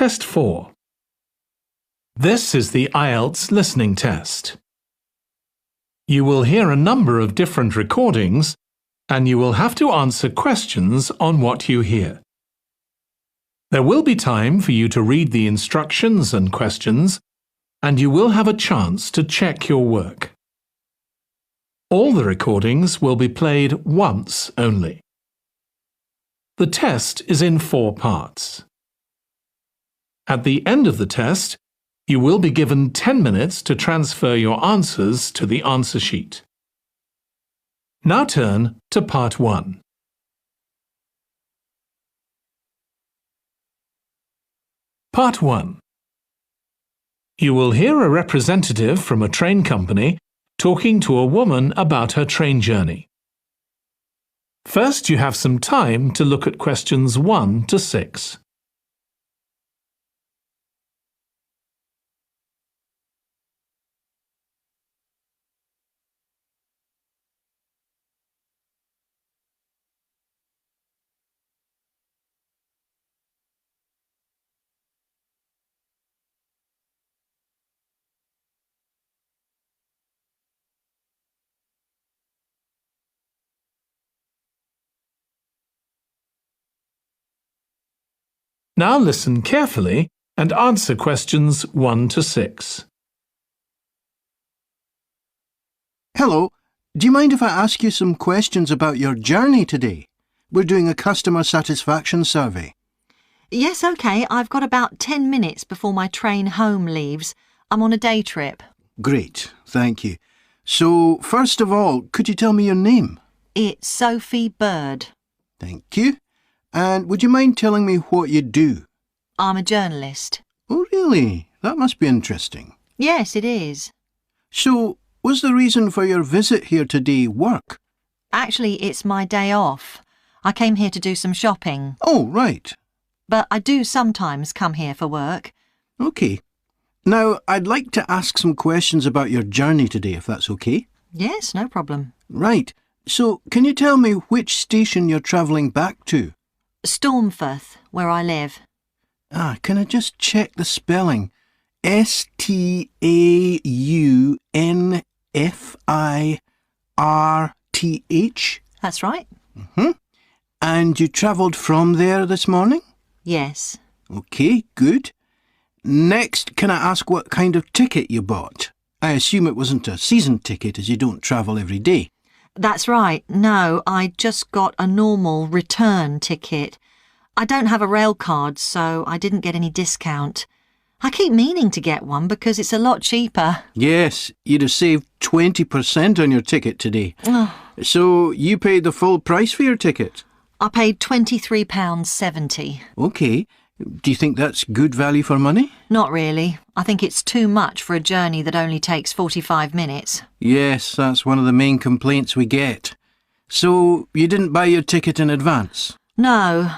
Test 4. This is the IELTS listening test. You will hear a number of different recordings and you will have to answer questions on what you hear. There will be time for you to read the instructions and questions, and you will have a chance to check your work. All the recordings will be played once only. The test is in 4 parts. At the end of the test, you will be given 10 minutes to transfer your answers to the answer sheet. Now turn to Part 1. Part 1. You will hear a representative from a train company talking to a woman about her train journey. First, you have some time to look at questions 1 to 6. Now listen carefully and answer questions 1 to 6. Hello, do you mind if I ask you some questions about your journey today? We're doing a customer satisfaction survey. Yes, OK. I've got about 10 minutes before my train home leaves. I'm on a day trip. Great, thank you. So, first of all, could you tell me your name? It's Sophie Bird. Thank you. And would you mind telling me what you do? I'm a journalist. Oh, really? That must be interesting. Yes, it is. So, was the reason for your visit here today work? Actually, it's my day off. I came here to do some shopping. Oh, right. But I do sometimes come here for work. OK. Now, I'd like to ask some questions about your journey today, if that's OK. Yes, no problem. Right. So, can you tell me which station you're travelling back to? Stormforth, where I live. Can I just check the spelling? Staunfirth? That's right. And you travelled from there this morning? Yes. OK, good. Next, can I ask what kind of ticket you bought? I assume it wasn't a season ticket as you don't travel every day. That's right. No, I just got a normal return ticket. I don't have a rail card, so I didn't get any discount. I keep meaning to get one because it's a lot cheaper. Yes, you'd have saved 20% on your ticket today. So you paid the full price for your ticket? I paid £23.70. OK. Do you think that's good value for money? Not really. I think it's too much for a journey that only takes 45 minutes. Yes, that's one of the main complaints we get. So you didn't buy your ticket in advance? No.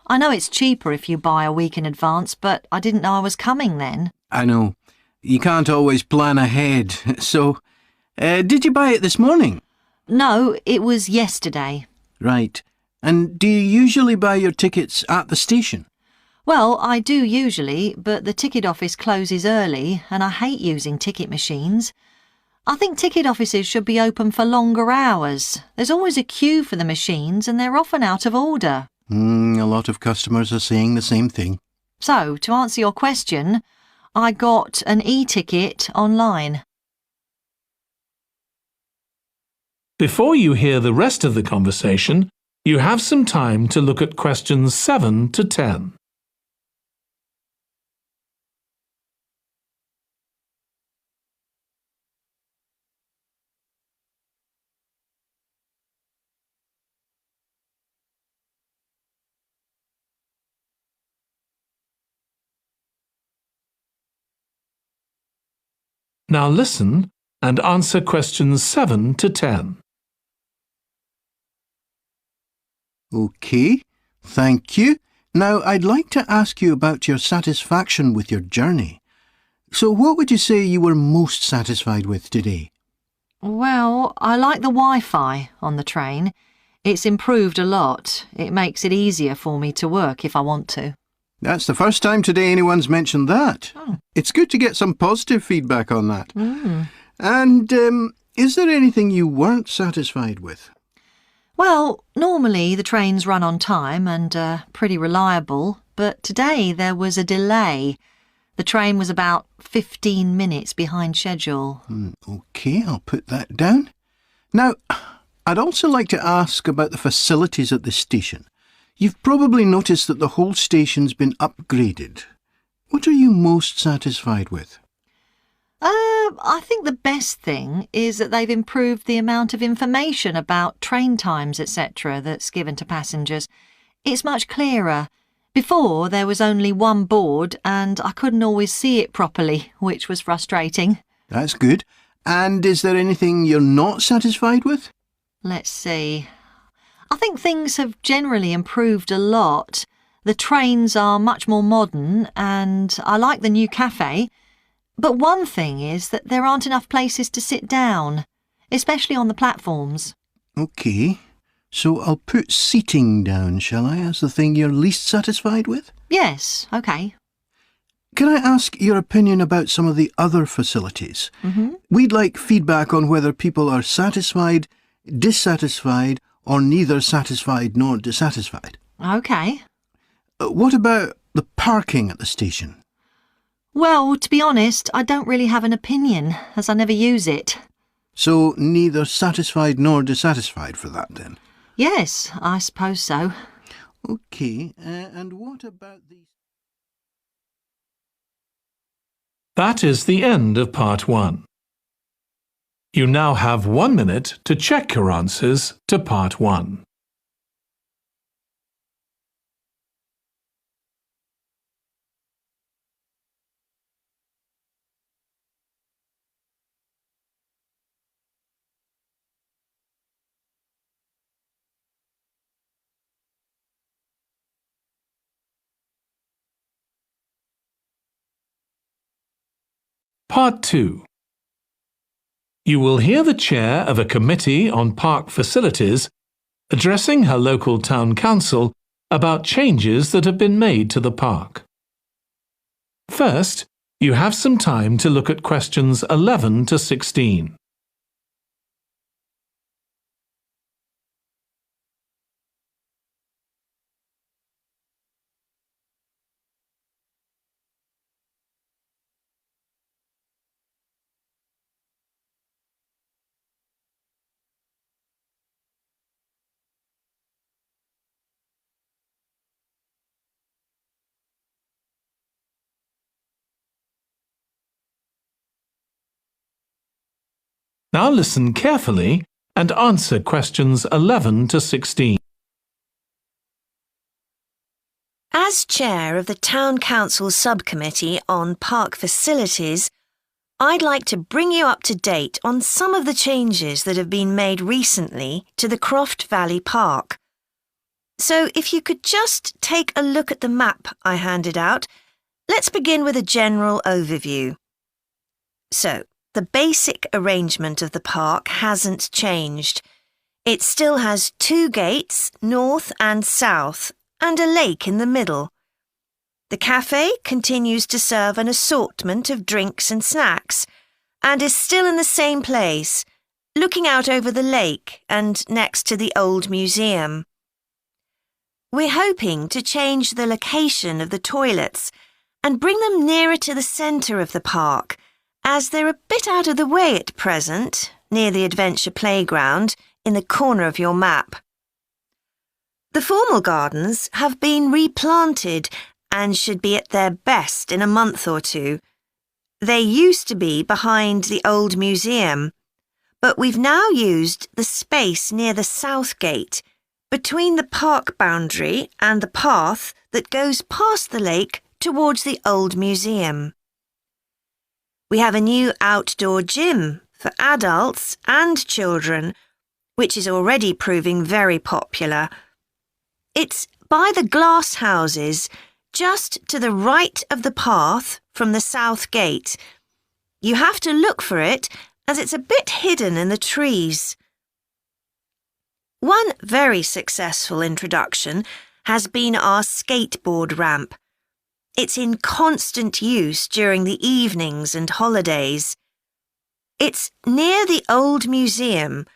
I know it's cheaper if you buy a week in advance, but I didn't know I was coming then. I know. You can't always plan ahead. So, did you buy it this morning? No, it was yesterday. Right. And do you usually buy your tickets at the station? Well, I do usually, but the ticket office closes early and I hate using ticket machines. I think ticket offices should be open for longer hours. There's always a queue for the machines and they're often out of order. A lot of customers are saying the same thing. So, to answer your question, I got an e-ticket online. Before you hear the rest of the conversation, you have some time to look at questions 7 to 10. Now listen and answer questions 7 to 10. OK, thank you. Now I'd like to ask you about your satisfaction with your journey. So what would you say you were most satisfied with today? Well, I like the Wi-Fi on the train. It's improved a lot. It makes it easier for me to work if I want to. That's the first time today anyone's mentioned that. Oh. It's good to get some positive feedback on that. Mm. And is there anything you weren't satisfied with? Well, normally the trains run on time and are pretty reliable, but today there was a delay. The train was about 15 minutes behind schedule. OK, I'll put that down. Now, I'd also like to ask about the facilities at the station. You've probably noticed that the whole station's been upgraded. What are you most satisfied with? I think the best thing is that they've improved the amount of information about train times, etc. that's given to passengers. It's much clearer. Before, there was only one board and I couldn't always see it properly, which was frustrating. That's good. And is there anything you're not satisfied with? Let's see. I think things have generally improved a lot. The trains are much more modern and I like the new cafe. But one thing is that there aren't enough places to sit down, especially on the platforms. OK, so I'll put seating down, shall I, as the thing you're least satisfied with? Yes, OK. Can I ask your opinion about some of the other facilities? Mm-hmm. We'd like feedback on whether people are satisfied, dissatisfied, or neither satisfied nor dissatisfied. OK. What about the parking at the station? Well, to be honest, I don't really have an opinion, as I never use it. So neither satisfied nor dissatisfied for that, then? Yes, I suppose so. OK, and what about the... That is the end of part 1. You now have 1 minute to check your answers to part 1. Part 2. You will hear the chair of a committee on park facilities addressing her local town council about changes that have been made to the park. First, you have some time to look at questions 11 to 16. Now listen carefully and answer questions 11 to 16. As chair of the Town Council Subcommittee on Park Facilities, I'd like to bring you up to date on some of the changes that have been made recently to the Croft Valley Park. So if you could just take a look at the map I handed out, let's begin with a general overview. So, the basic arrangement of the park hasn't changed. It still has 2 gates, north and south, and a lake in the middle. The cafe continues to serve an assortment of drinks and snacks, and is still in the same place, looking out over the lake and next to the old museum. We're hoping to change the location of the toilets and bring them nearer to the centre of the park, as they're a bit out of the way at present, near the adventure playground, in the corner of your map. The formal gardens have been replanted and should be at their best in a month or 2. They used to be behind the old museum, but we've now used the space near the south gate, between the park boundary and the path that goes past the lake towards the old museum. We have a new outdoor gym for adults and children, which is already proving very popular. It's by the glass houses, just to the right of the path from the south gate. You have to look for it, as it's a bit hidden in the trees. One very successful introduction has been our skateboard ramp. It's in constant use during the evenings and holidays. It's near the old museum,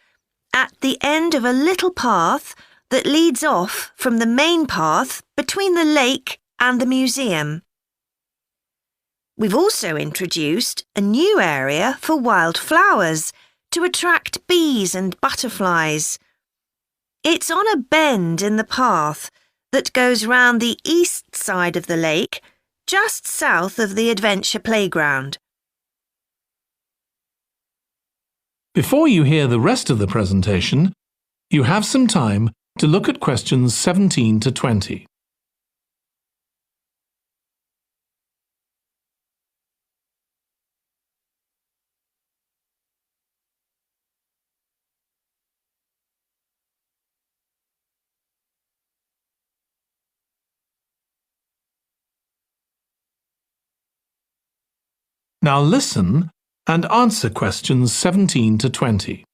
at the end of a little path that leads off from the main path between the lake and the museum. We've also introduced a new area for wildflowers to attract bees and butterflies. It's on a bend in the path that goes round the east side of the lake, just south of the adventure playground. Before you hear the rest of the presentation, you have some time to look at questions 17 to 20. Now listen and answer questions 17 to 20.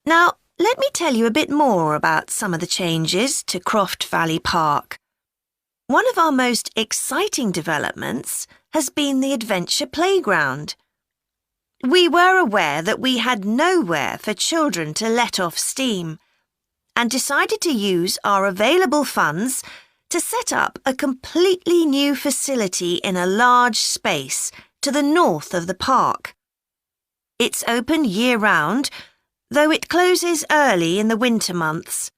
Now, let me tell you a bit more about some of the changes to Croft Valley Park. One of our most exciting developments has been the adventure playground. We were aware that we had nowhere for children to let off steam and decided to use our available funds to set up a completely new facility in a large space to the north of the park. It's open year-round, though it closes early in the winter months,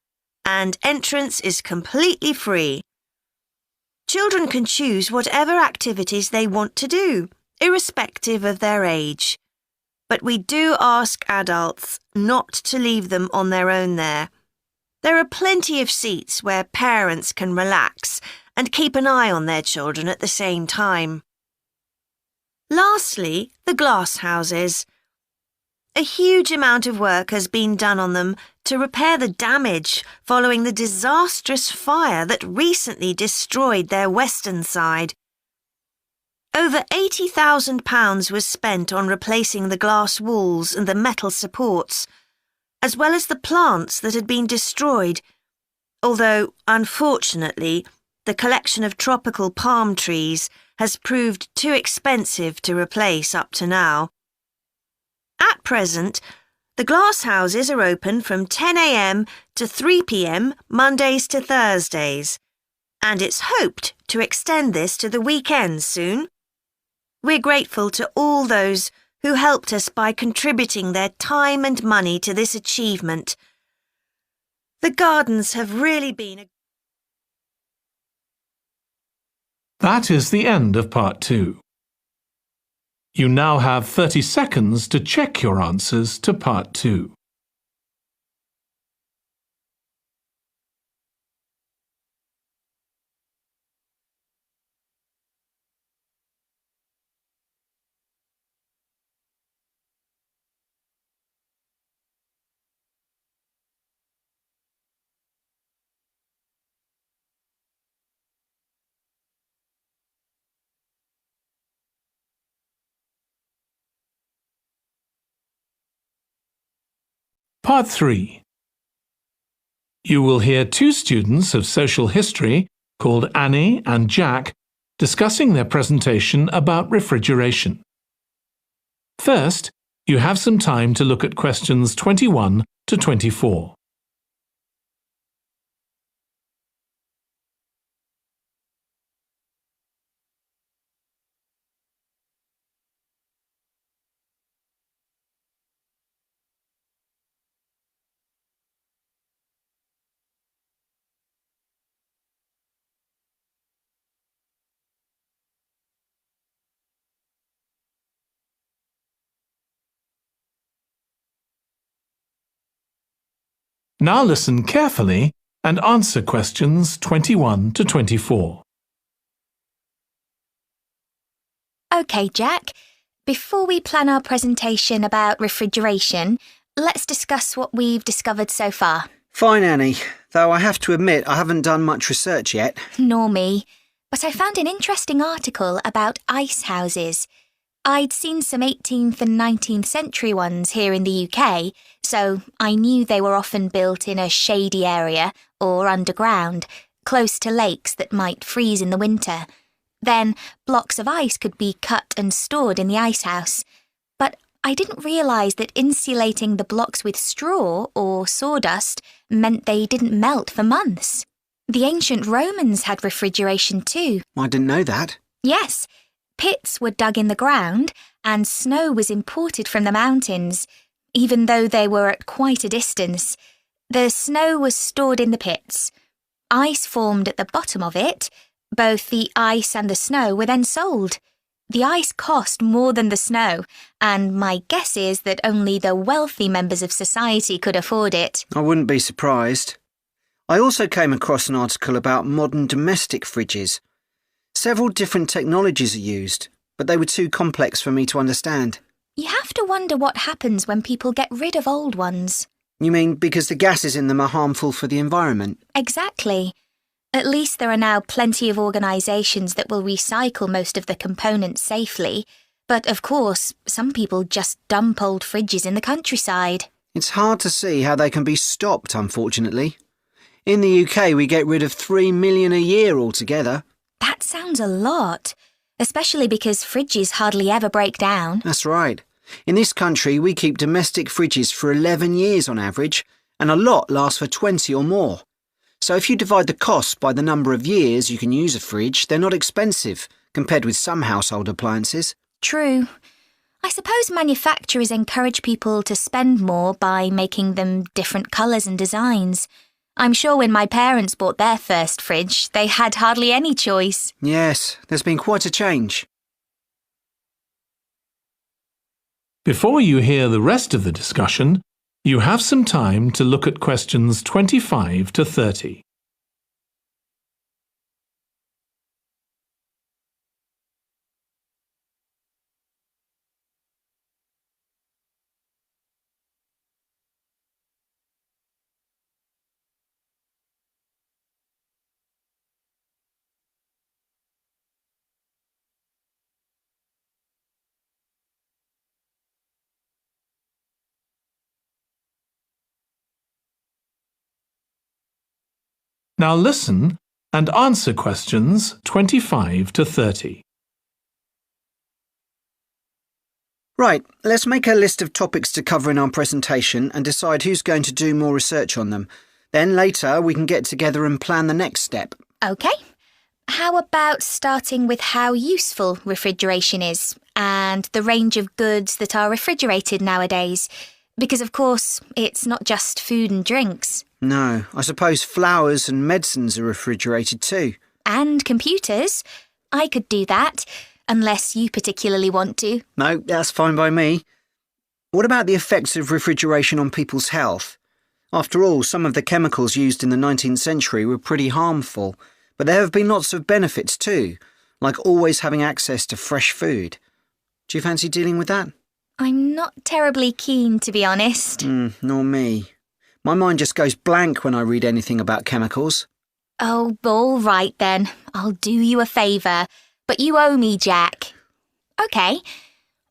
and entrance is completely free. Children can choose whatever activities they want to do, irrespective of their age. But we do ask adults not to leave them on their own there. There are plenty of seats where parents can relax and keep an eye on their children at the same time. Lastly, the glass houses. A huge amount of work has been done on them to repair the damage following the disastrous fire that recently destroyed their western side. Over £80,000 was spent on replacing the glass walls and the metal supports, as well as the plants that had been destroyed, although, unfortunately, the collection of tropical palm trees has proved too expensive to replace up to now. At present, the glass houses are open from 10 a.m. to 3 p.m. Mondays to Thursdays, and it's hoped to extend this to the weekends soon. We're grateful to all those who helped us by contributing their time and money to this achievement. The gardens have really been That is the end of part 2. You now have 30 seconds to check your answers to part 2. Part 3. You will hear 2 students of social history called Annie and Jack discussing their presentation about refrigeration. First, you have some time to look at questions 21 to 24. Now listen carefully and answer questions 21 to 24. OK, Jack. Before we plan our presentation about refrigeration, let's discuss what we've discovered so far. Fine, Annie, though I have to admit I haven't done much research yet. Nor me. But I found an interesting article about ice houses. I'd seen some 18th and 19th century ones here in the UK, so I knew they were often built in a shady area or underground, close to lakes that might freeze in the winter. Then blocks of ice could be cut and stored in the icehouse. But I didn't realise that insulating the blocks with straw or sawdust meant they didn't melt for months. The ancient Romans had refrigeration too. I didn't know that. Yes, pits were dug in the ground and snow was imported from the mountains, even though they were at quite a distance. The snow was stored in the pits. Ice formed at the bottom of it. Both the ice and the snow were then sold. The ice cost more than the snow, and my guess is that only the wealthy members of society could afford it. I wouldn't be surprised. I also came across an article about modern domestic fridges. Several different technologies are used, but they were too complex for me to understand. You have to wonder what happens when people get rid of old ones. You mean because the gases in them are harmful for the environment? Exactly. At least there are now plenty of organisations that will recycle most of the components safely. But of course, some people just dump old fridges in the countryside. It's hard to see how they can be stopped, unfortunately. In the UK, we get rid of 3 million a year altogether. That sounds a lot, especially because fridges hardly ever break down. That's right. In this country, we keep domestic fridges for 11 years on average, and a lot lasts for 20 or more. So if you divide the cost by the number of years you can use a fridge, they're not expensive, compared with some household appliances. True. I suppose manufacturers encourage people to spend more by making them different colours and designs. I'm sure when my parents bought their first fridge, they had hardly any choice. Yes, there's been quite a change. Before you hear the rest of the discussion, you have some time to look at questions 25 to 30. Now listen and answer questions 25 to 30. Right, let's make a list of topics to cover in our presentation and decide who's going to do more research on them. Then later we can get together and plan the next step. OK. How about starting with how useful refrigeration is and the range of goods that are refrigerated nowadays? Because, of course, it's not just food and drinks. No, I suppose flowers and medicines are refrigerated too. And computers. I could do that, unless you particularly want to. No, that's fine by me. What about the effects of refrigeration on people's health? After all, some of the chemicals used in the 19th century were pretty harmful, but there have been lots of benefits too, like always having access to fresh food. Do you fancy dealing with that? I'm not terribly keen, to be honest. Nor me. My mind just goes blank when I read anything about chemicals. Oh, all right then. I'll do you a favour. But you owe me, Jack. OK.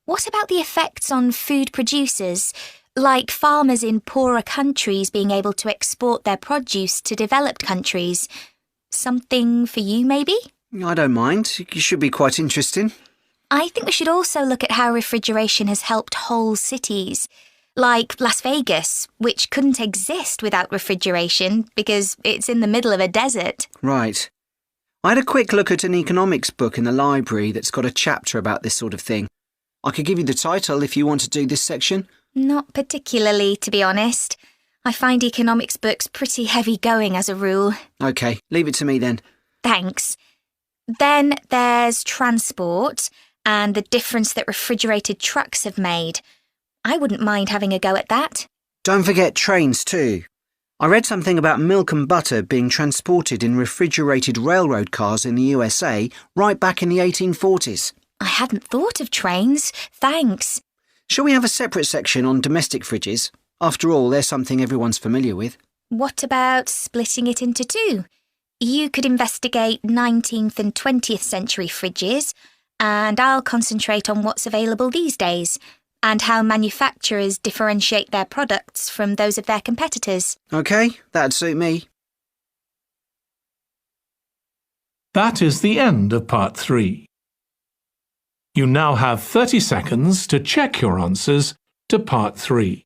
What about the effects on food producers, like farmers in poorer countries being able to export their produce to developed countries? Something for you, maybe? I don't mind. It should be quite interesting. I think we should also look at how refrigeration has helped whole cities, like Las Vegas, which couldn't exist without refrigeration because it's in the middle of a desert. Right. I had a quick look at an economics book in the library that's got a chapter about this sort of thing. I could give you the title if you want to do this section. Not particularly, to be honest. I find economics books pretty heavy going as a rule. OK, leave it to me then. Thanks. Then there's transport and the difference that refrigerated trucks have made. I wouldn't mind having a go at that. Don't forget trains too. I read something about milk and butter being transported in refrigerated railroad cars in the USA right back in the 1840s. I hadn't thought of trains. Thanks. Shall we have a separate section on domestic fridges? After all, they're something everyone's familiar with. What about splitting it into two? You could investigate 19th and 20th century fridges, and I'll concentrate on what's available these days, and how manufacturers differentiate their products from those of their competitors. OK, that'd suit me. That is the end of part 3. You now have 30 seconds to check your answers to part 3.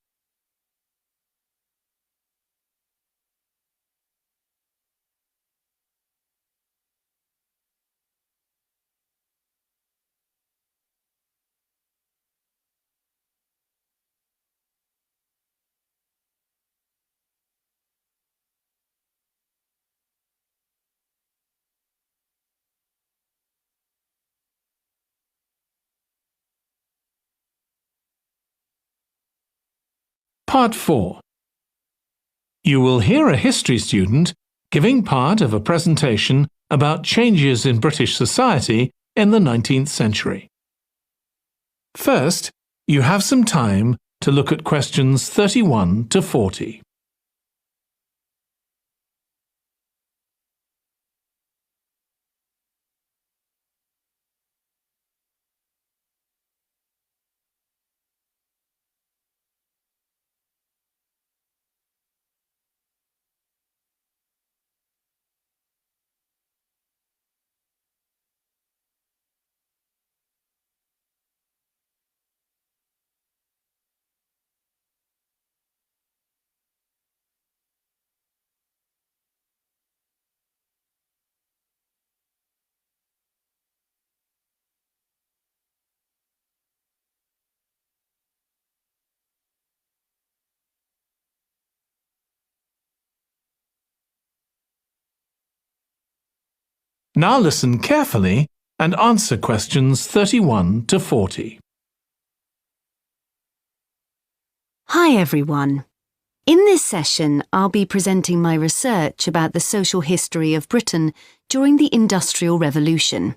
Part 4. You will hear a history student giving part of a presentation about changes in British society in the 19th century. First, you have some time to look at questions 31 to 40. Now listen carefully and answer questions 31 to 40. Hi everyone. In this session, I'll be presenting my research about the social history of Britain during the Industrial Revolution.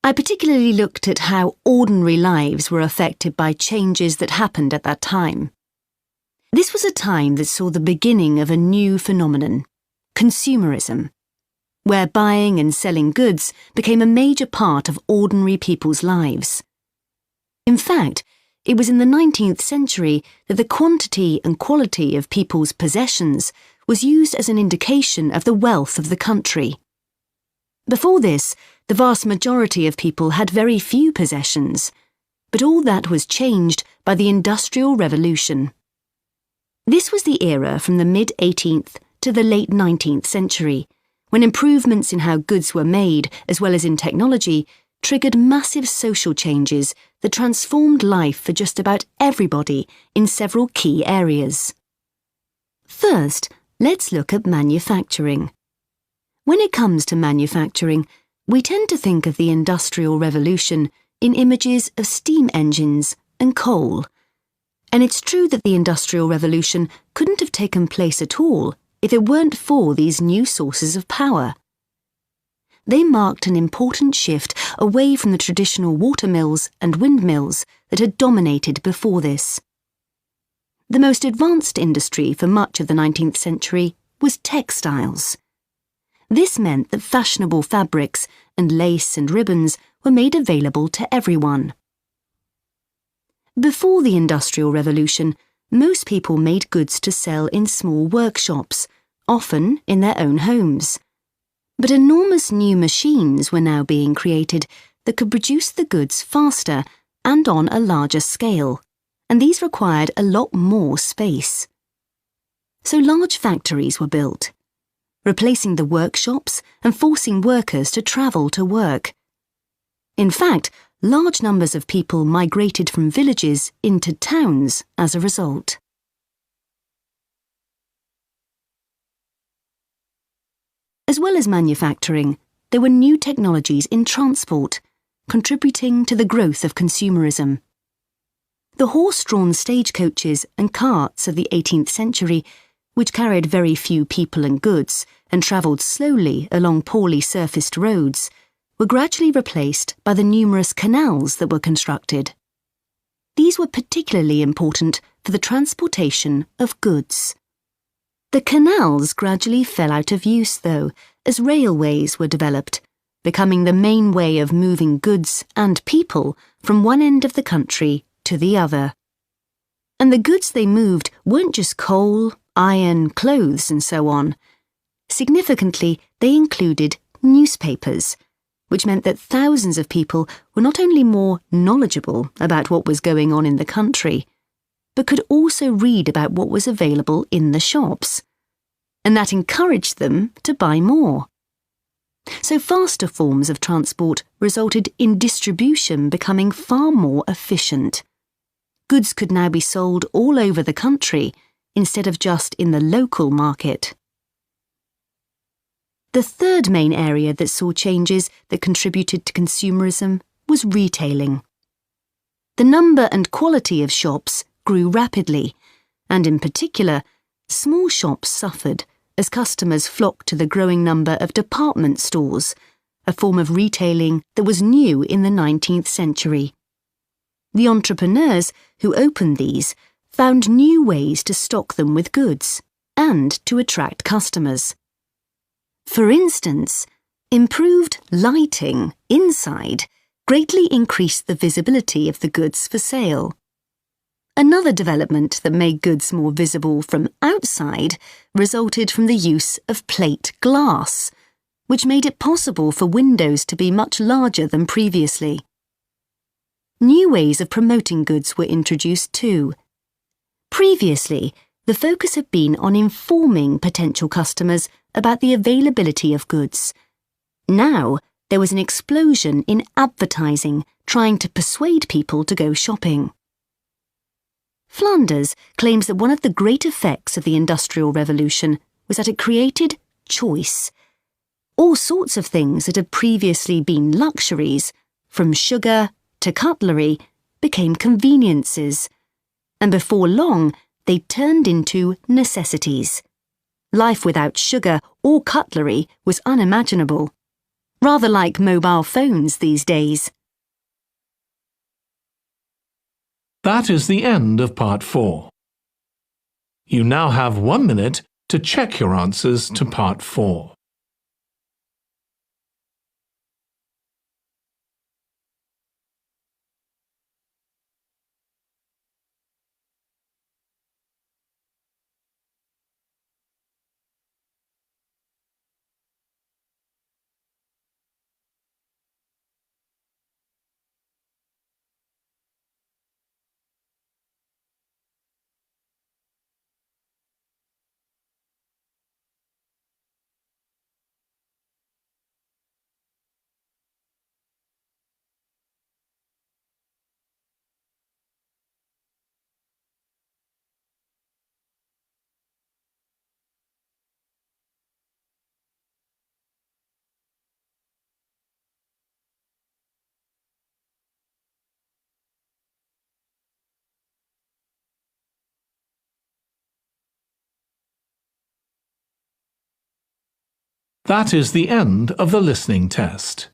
I particularly looked at how ordinary lives were affected by changes that happened at that time. This was a time that saw the beginning of a new phenomenon, consumerism, where buying and selling goods became a major part of ordinary people's lives. In fact, it was in the 19th century that the quantity and quality of people's possessions was used as an indication of the wealth of the country. Before this, the vast majority of people had very few possessions, but all that was changed by the Industrial Revolution. This was the era from the mid-18th to the late 19th century, when improvements in how goods were made, as well as in technology, triggered massive social changes that transformed life for just about everybody in several key areas. First, let's look at manufacturing. When it comes to manufacturing, we tend to think of the Industrial Revolution in images of steam engines and coal. And it's true that the Industrial Revolution couldn't have taken place at all if it weren't for these new sources of power. They marked an important shift away from the traditional watermills and windmills that had dominated before this. The most advanced industry for much of the 19th century was textiles. This meant that fashionable fabrics and lace and ribbons were made available to everyone. Before the Industrial Revolution, most people made goods to sell in small workshops, often in their own homes. But enormous new machines were now being created that could produce the goods faster and on a larger scale, and these required a lot more space. So large factories were built, replacing the workshops and forcing workers to travel to work. In fact, large numbers of people migrated from villages into towns as a result. As well as manufacturing, there were new technologies in transport, contributing to the growth of consumerism. The horse-drawn stagecoaches and carts of the 18th century, which carried very few people and goods and travelled slowly along poorly surfaced roads, were gradually replaced by the numerous canals that were constructed. These were particularly important for the transportation of goods. The canals gradually fell out of use, though, as railways were developed, becoming the main way of moving goods and people from one end of the country to the other. And the goods they moved weren't just coal, iron, clothes, and so on. Significantly, they included newspapers, which meant that thousands of people were not only more knowledgeable about what was going on in the country, but could also read about what was available in the shops. And that encouraged them to buy more. So faster forms of transport resulted in distribution becoming far more efficient. Goods could now be sold all over the country instead of just in the local market. The third main area that saw changes that contributed to consumerism was retailing. The number and quality of shops grew rapidly, and in particular, small shops suffered as customers flocked to the growing number of department stores, a form of retailing that was new in the 19th century. The entrepreneurs who opened these found new ways to stock them with goods and to attract customers. For instance, improved lighting inside greatly increased the visibility of the goods for sale. Another development that made goods more visible from outside resulted from the use of plate glass, which made it possible for windows to be much larger than previously. New ways of promoting goods were introduced too. Previously, the focus had been on informing potential customers about the availability of goods. Now, there was an explosion in advertising trying to persuade people to go shopping. Flanders claims that one of the great effects of the Industrial Revolution was that it created choice. All sorts of things that had previously been luxuries, from sugar to cutlery, became conveniences, and before long they turned into necessities. Life without sugar or cutlery was unimaginable, rather like mobile phones these days. That is the end of part 4. You now have 1 minute to check your answers to part 4. That is the end of the listening test.